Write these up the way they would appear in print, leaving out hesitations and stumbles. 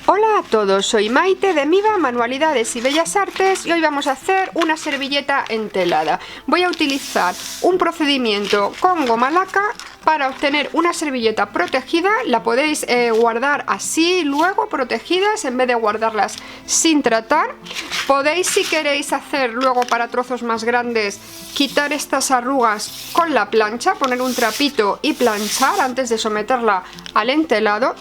Hola a todos, soy Maite de Miva Manualidades y Bellas Artes y hoy vamos a hacer una servilleta entelada. Voy a utilizar un procedimiento con goma laca para obtener una servilleta protegida. La podéis guardar así, luego protegidas, en vez de guardarlas sin tratar. Podéis, si queréis hacer luego para trozos más grandes, quitar estas arrugas con la plancha, poner un trapito y planchar antes de someterla al entelado.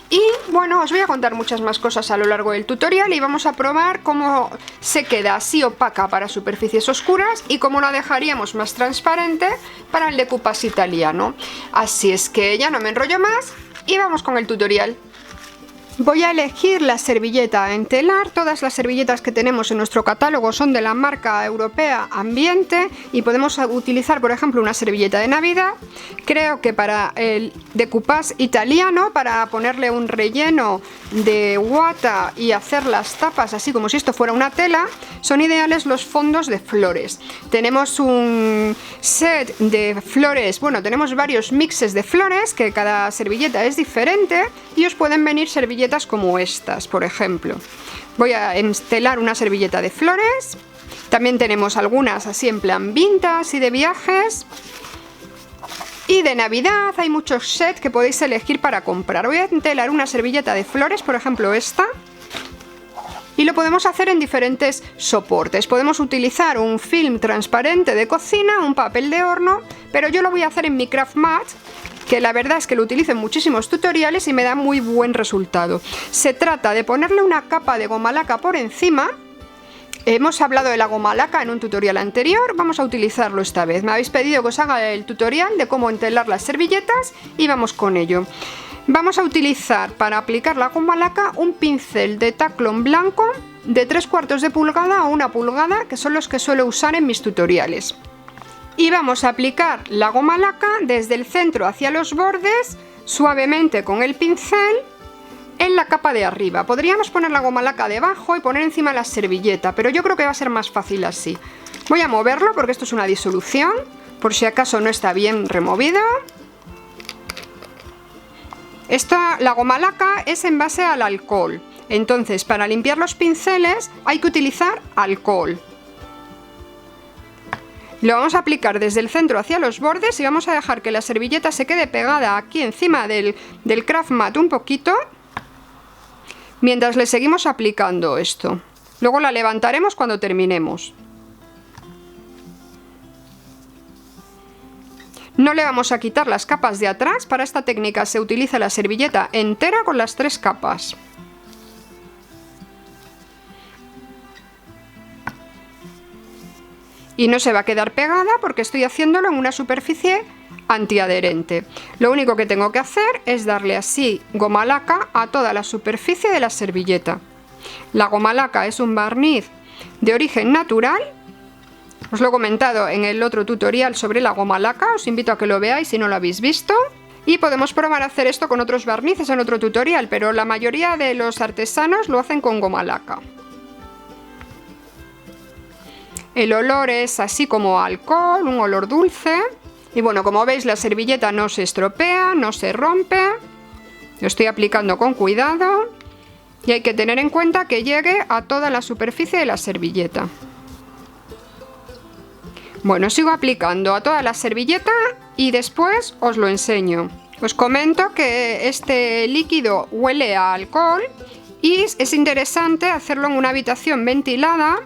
Y bueno, os voy a contar muchas más cosas a lo largo del tutorial y vamos a probar cómo se queda así opaca para superficies oscuras y cómo la dejaríamos más transparente para el decoupage italiano. Así es que ya no me enrollo más y vamos con el tutorial. Voy a elegir la servilleta a entelar. Todas las servilletas que tenemos en nuestro catálogo son de la marca europea Ambiente y podemos utilizar, por ejemplo, una servilleta de Navidad. Creo que para el decoupage italiano, para ponerle un relleno de guata y hacer las tapas así como si esto fuera una tela, son ideales los fondos de flores. Tenemos un set de flores, bueno, tenemos varios mixes de flores, que cada servilleta es diferente y os pueden venir servilletas como estas, por ejemplo. Voy a entelar una servilleta de flores. También tenemos algunas así en plan vintage y de viajes. Y de Navidad hay muchos sets que podéis elegir para comprar. Voy a entelar una servilleta de flores, por ejemplo esta. Y lo podemos hacer en diferentes soportes. Podemos utilizar un film transparente de cocina, un papel de horno, pero yo lo voy a hacer en mi craft mat, que la verdad es que lo utilizo en muchísimos tutoriales y me da muy buen resultado. Se trata de ponerle una capa de goma laca por encima. Hemos hablado de la goma laca en un tutorial anterior, vamos a utilizarlo esta vez. Me habéis pedido que os haga el tutorial de cómo entelar las servilletas y vamos con ello. Vamos a utilizar para aplicar la goma laca un pincel de taclón blanco de 3/4 de pulgada o 1 pulgada, que son los que suelo usar en mis tutoriales. Y vamos a aplicar la goma laca desde el centro hacia los bordes, suavemente con el pincel, en la capa de arriba. Podríamos poner la goma laca debajo y poner encima la servilleta, pero yo creo que va a ser más fácil así. Voy a moverlo porque esto es una disolución, por si acaso no está bien removida. La goma laca es en base al alcohol, entonces para limpiar los pinceles hay que utilizar alcohol. Lo vamos a aplicar desde el centro hacia los bordes y vamos a dejar que la servilleta se quede pegada aquí encima del craft mat un poquito, mientras le seguimos aplicando esto. Luego la levantaremos cuando terminemos. No le vamos a quitar las capas de atrás. Para esta técnica se utiliza la servilleta entera con las 3 capas. Y no se va a quedar pegada porque estoy haciéndolo en una superficie antiadherente. Lo único que tengo que hacer es darle así goma laca a toda la superficie de la servilleta. La goma laca es un barniz de origen natural. Os lo he comentado en el otro tutorial sobre la goma laca, os invito a que lo veáis si no lo habéis visto. Y podemos probar a hacer esto con otros barnices en otro tutorial, pero la mayoría de los artesanos lo hacen con goma laca. El olor es así como alcohol, un olor dulce. Y bueno, como veis, la servilleta no se estropea, no se rompe. Lo estoy aplicando con cuidado. Y hay que tener en cuenta que llegue a toda la superficie de la servilleta. Bueno, sigo aplicando a toda la servilleta y después os lo enseño. Os comento que este líquido huele a alcohol y es interesante hacerlo en una habitación ventilada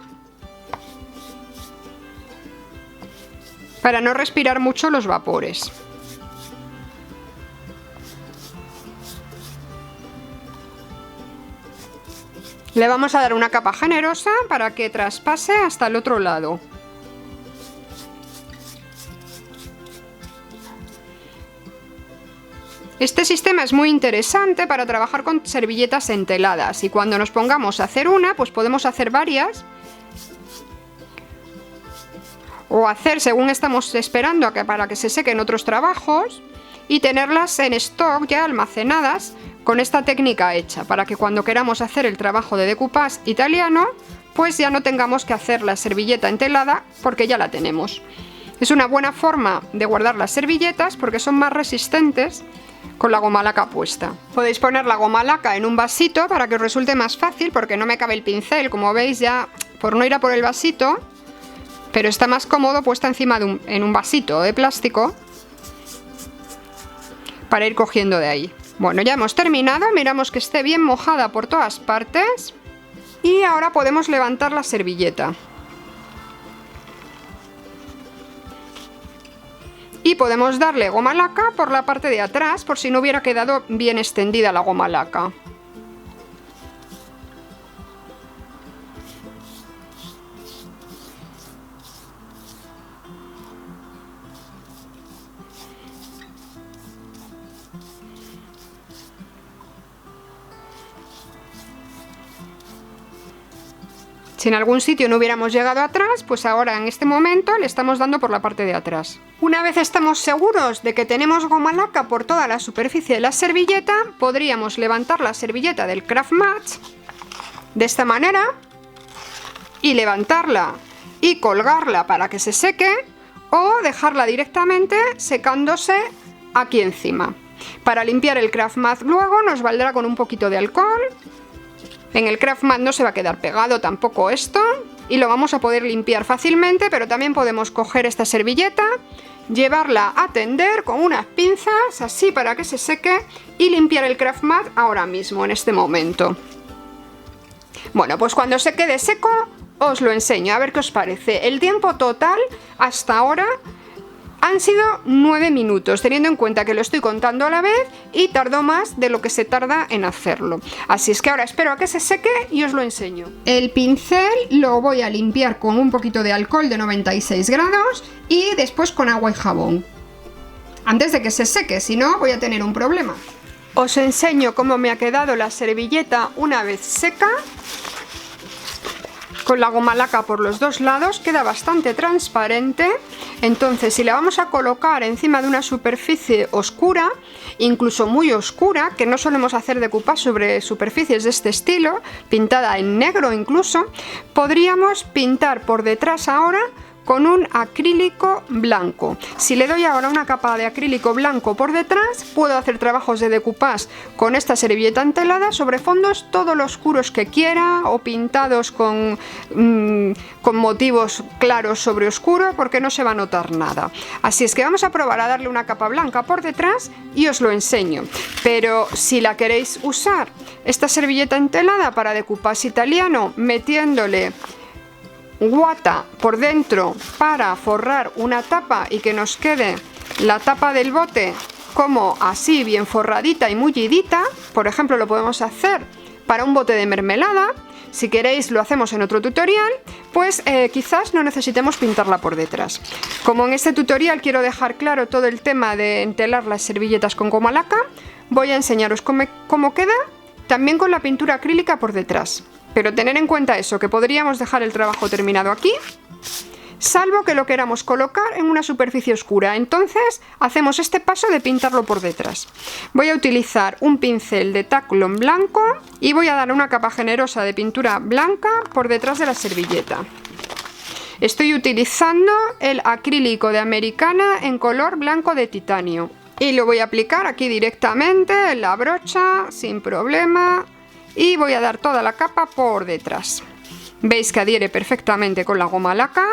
para no respirar mucho los vapores. Le vamos a dar una capa generosa para que traspase hasta el otro lado. Este sistema es muy interesante para trabajar con servilletas enteladas y cuando nos pongamos a hacer una, pues podemos hacer varias o hacer según estamos esperando para que se sequen otros trabajos y tenerlas en stock ya almacenadas con esta técnica hecha para que cuando queramos hacer el trabajo de decoupage italiano pues ya no tengamos que hacer la servilleta entelada porque ya la tenemos. Es una buena forma de guardar las servilletas porque son más resistentes con la goma laca puesta. Podéis poner la goma laca en un vasito para que os resulte más fácil, porque no me cabe el pincel, como veis, ya por no ir a por el vasito, pero está más cómodo puesta encima de en un vasito de plástico para ir cogiendo de ahí. Bueno, ya hemos terminado, miramos que esté bien mojada por todas partes y ahora podemos levantar la servilleta. Y podemos darle goma laca por la parte de atrás, por si no hubiera quedado bien extendida la goma laca. Si en algún sitio no hubiéramos llegado atrás, pues ahora en este momento le estamos dando por la parte de atrás. Una vez estamos seguros de que tenemos goma laca por toda la superficie de la servilleta, podríamos levantar la servilleta del Craft Match de esta manera y levantarla y colgarla para que se seque, o dejarla directamente secándose aquí encima. Para limpiar el Craft Match luego nos valdrá con un poquito de alcohol. En el Craft Mat no se va a quedar pegado tampoco esto y lo vamos a poder limpiar fácilmente, pero también podemos coger esta servilleta, llevarla a tender con unas pinzas así para que se seque y limpiar el Craft Mat ahora mismo, en este momento. Bueno, pues cuando se quede seco os lo enseño, a ver qué os parece. El tiempo total hasta ahora han sido 9 minutos, teniendo en cuenta que lo estoy contando a la vez y tardó más de lo que se tarda en hacerlo. Así es que ahora espero a que se seque y os lo enseño. El pincel lo voy a limpiar con un poquito de alcohol de 96 grados y después con agua y jabón. Antes de que se seque, si no voy a tener un problema. Os enseño cómo me ha quedado la servilleta una vez seca. Con la goma laca por los dos lados queda bastante transparente. Entonces, si la vamos a colocar encima de una superficie oscura, incluso muy oscura, que no solemos hacer decoupage sobre superficies de este estilo, pintada en negro incluso, podríamos pintar por detrás ahora con un acrílico blanco. Si le doy ahora una capa de acrílico blanco por detrás, puedo hacer trabajos de decoupage con esta servilleta entelada sobre fondos todo lo oscuros que quiera, o pintados con motivos claros sobre oscuro, porque no se va a notar nada. Así es que vamos a probar a darle una capa blanca por detrás y os lo enseño. Pero si la queréis usar, esta servilleta entelada para decoupage italiano, metiéndole guata por dentro para forrar una tapa y que nos quede la tapa del bote como así bien forradita y mullidita, por ejemplo, lo podemos hacer para un bote de mermelada. Si queréis lo hacemos en otro tutorial, pues quizás no necesitemos pintarla por detrás. Como en este tutorial quiero dejar claro todo el tema de entelar las servilletas con goma laca, voy a enseñaros cómo queda también con la pintura acrílica por detrás. Pero tener en cuenta eso, que podríamos dejar el trabajo terminado aquí, salvo que lo queramos colocar en una superficie oscura. Entonces hacemos este paso de pintarlo por detrás. Voy a utilizar un pincel de taclón blanco y voy a dar una capa generosa de pintura blanca por detrás de la servilleta. Estoy utilizando el acrílico de Americana en color blanco de titanio. Y lo voy a aplicar aquí directamente en la brocha, sin problema. Y voy a dar toda la capa por detrás. Veis que adhiere perfectamente con la goma laca.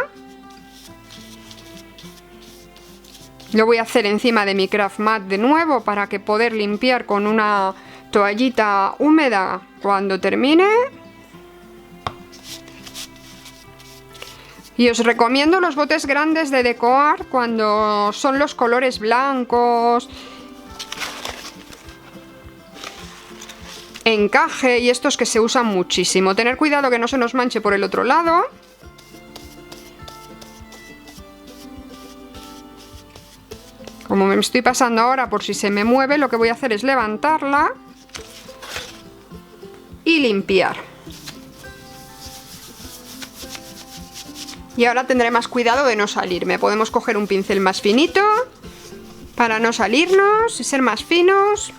Lo voy a hacer encima de mi Craft Mat de nuevo para que poder limpiar con una toallita húmeda cuando termine. Y os recomiendo los botes grandes de DecoArt cuando son los colores blancos, encaje y estos que se usan muchísimo. Tener cuidado que no se nos manche por el otro lado. Como me estoy pasando ahora por si se me mueve, lo que voy a hacer es levantarla y limpiar. Y ahora tendré más cuidado de no salirme. Podemos coger un pincel más finito para no salirnos y ser más finos.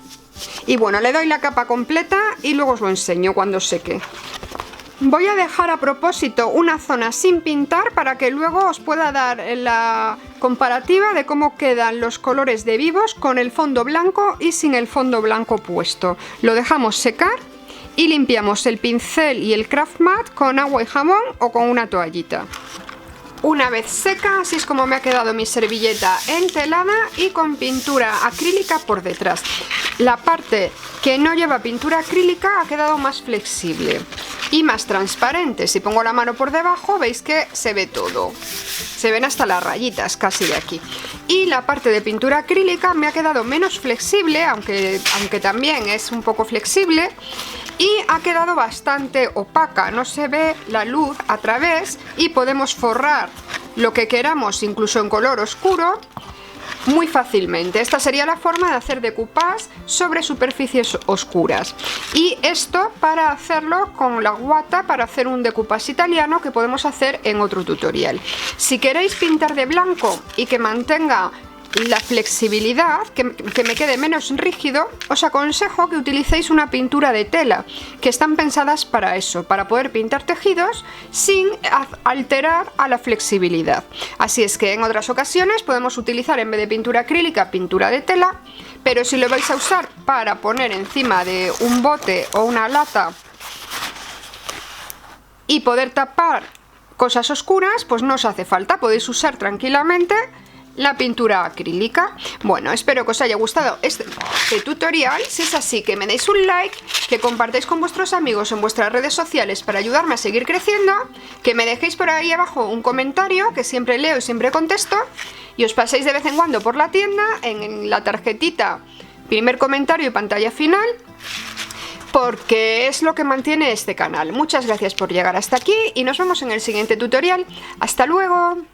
Y bueno, le doy la capa completa y luego os lo enseño cuando seque. Voy a dejar a propósito una zona sin pintar para que luego os pueda dar comparativa de cómo quedan los colores de vivos con el fondo blanco y sin el fondo blanco puesto. Lo dejamos secar y limpiamos el pincel y el craft mat con agua y jabón o con una toallita. Una vez seca, así es como me ha quedado mi servilleta entelada y con pintura acrílica por detrás. La parte que no lleva pintura acrílica ha quedado más flexible y más transparente. Si pongo la mano por debajo, veis que se ve todo. Se ven hasta las rayitas casi de aquí. Y la parte de pintura acrílica me ha quedado menos flexible, aunque también es un poco flexible. Y ha quedado bastante opaca, no se ve la luz a través y podemos forrar lo que queramos, incluso en color oscuro, muy fácilmente. Esta sería la forma de hacer decoupage sobre superficies oscuras. Y esto para hacerlo con la guata, para hacer un decoupage italiano que podemos hacer en otro tutorial. Si queréis pintar de blanco y que mantenga la flexibilidad, que me quede menos rígido, os aconsejo que utilicéis una pintura de tela, que están pensadas para eso, para poder pintar tejidos sin alterar a la flexibilidad. Así es que en otras ocasiones podemos utilizar, en vez de pintura acrílica, pintura de tela, pero si lo vais a usar para poner encima de un bote o una lata y poder tapar cosas oscuras, pues no os hace falta, podéis usar tranquilamente la pintura acrílica. Bueno, espero que os haya gustado este tutorial. Si es así, que me deis un like, que compartáis con vuestros amigos en vuestras redes sociales para ayudarme a seguir creciendo, que me dejéis por ahí abajo un comentario, que siempre leo y siempre contesto, y os paséis de vez en cuando por la tienda, en la tarjetita, primer comentario y pantalla final, porque es lo que mantiene este canal. Muchas gracias por llegar hasta aquí y nos vemos en el siguiente tutorial. ¡Hasta luego!